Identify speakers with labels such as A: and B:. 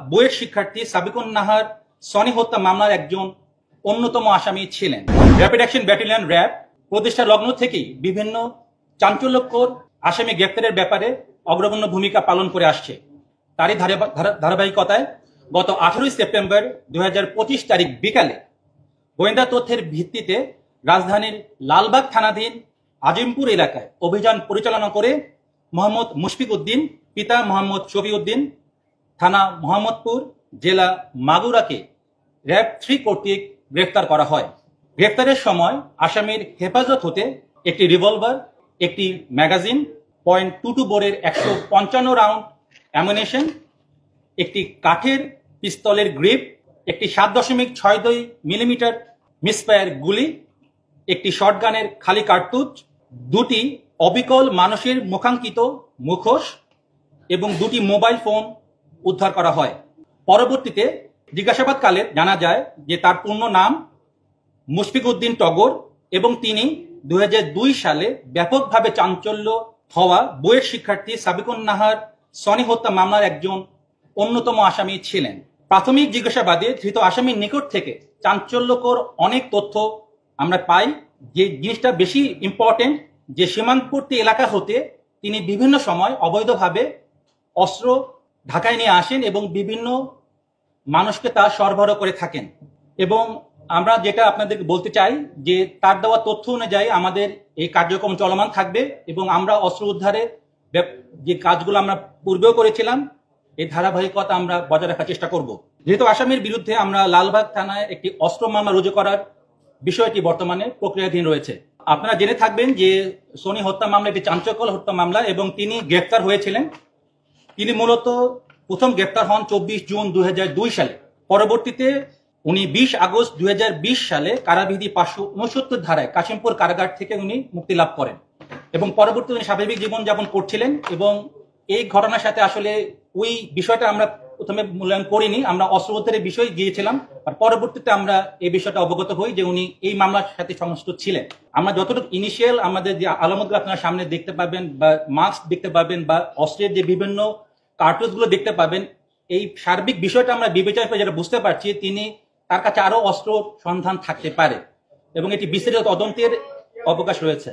A: বুয়েট শিক্ষার্থী সাবিকুন নাহার সনি হত্যা মামলার একজন অন্যতম আসামি ছিলেন। র্যাপিড অ্যাকশন ব্যাটালিয়ন র্যাব প্রতিষ্ঠা লগ্ন থেকেই বিভিন্ন চাঞ্চল্যকর আসামি গ্রেপ্তারের ব্যাপারে অগ্রগণ্য ভূমিকা পালন করে আসছে। তারই ধারাবাহিকতায় গত 18 সেপ্টেম্বর 2025 তারিখ বিকালে গোয়েন্দা তথ্যের ভিত্তিতে রাজধানীর লালবাগ থানাধীন আজিমপুর এলাকায় অভিযান পরিচালনা করে মোহাম্মদ মুশফিক উদ্দিন, পিতা মোহাম্মদ শফিউদ্দিন, থানা মোহাম্মদপুর, জেলা মাগুরাকে র্যাব 3 কর্তৃক গ্রেফতার করা হয়। গ্রেফতারের সময় আসামির হেফাজত হতে একটি রিভলভার, একটি ম্যাগাজিন, .22 বোরের 155 রাউন্ড অ্যামুনেশন, একটি কাঠের পিস্তলের গ্রিপ, একটি 7.62 মিলিমিটার মিসফায়ার গুলি, একটি শটগানের খালি কার্তুজ, 2টি অবিকল মানুষের মুখাঙ্কিত মুখোশ এবং 2টি মোবাইল ফোন উদ্ধার করা হয়। পরবর্তীতে জিজ্ঞাসাবাদকালে জানা যায় যে তার পূর্ণ নাম মুশফিক উদ্দিন টগর এবং তিনি 2002 সালে ব্যাপকভাবে চাঞ্চল্য হওয়া বুয়েট শিক্ষার্থী সাবিকুন নাহার সনি হত্যা মামলার একজন অন্যতম আসামি ছিলেন। প্রাথমিক জিজ্ঞাসাবাদে ধৃত আসামির নিকট থেকে চাঞ্চল্যকর অনেক তথ্য আমরা পাই। যে জিনিসটা বেশি ইম্পর্টেন্ট, যে সীমান্তবর্তী এলাকা হতে তিনি বিভিন্ন সময় অবৈধভাবে অস্ত্র ঢাকায় নিয়ে আসেন এবং বিভিন্ন মানুষকে তা সরবরাহ করে থাকেন। এবং আমরা যেটা আপনাদেরকে বলতে চাই যে তার দেওয়া তথ্য অনুযায়ী আমাদের এই কার্যক্রম চলমান থাকবে এবং আমরা অস্ত্র উদ্ধারে যে কাজগুলো আমরা পূর্বেও করেছিলাম এই ধারাবাহিকতা আমরা বজায় রাখার চেষ্টা করব। যেহেতু আসামির বিরুদ্ধে আমরা লালবাগ থানায় একটি অস্ত্র মামলা রুজু করার বিষয়টি বর্তমানে প্রক্রিয়াধীন রয়েছে। আপনারা জেনে থাকবেন যে সনি হত্যা মামলা একটি চাঞ্চল্যকর হত্যা মামলা এবং তিনি গ্রেফতার হয়েছিলেন। তিনি মূলত প্রথম গ্রেফতার হন 24 জুন 2002 সালে। পরবর্তীতে উনি 20 আগস্ট 2020 সালে কারাবিধি 569 ধারায় কাশিমপুর কারাগার থেকে উনি মুক্তি লাভ করেন এবং পরবর্তীতে উনি স্বাভাবিক জীবনযাপন করছিলেন। এবং এই ঘটনার সাথে আসলে ওই বিষয়টা আমরা প্রথমে মূল্যায়ন করিনি, আমরা অস্ত্র উদ্ধারের বিষয়ে গিয়েছিলাম, আর পরবর্তীতে আমরা এই বিষয়টা অবগত হই যে উনি এই মামলার সাথে সংশ্লিষ্ট ছিলেন। আমরা যতটুকু ইনিশিয়াল আমাদের যে আলামতগুলো আপনারা সামনে দেখতে পাবেন বা মাস্ক দেখতে পাবেন বা অস্ত্রের যে বিভিন্ন কার্টুজগুলো দেখতে পাবেন, এই সার্বিক বিষয়টা আমরা বিবেচনা করে যেটা বুঝতে পারছি তিনি তার কাছে আরো অস্ত্র সন্ধান থাকতে পারে এবং এটি বিস্তারিত তদন্তের অবকাশ রয়েছে।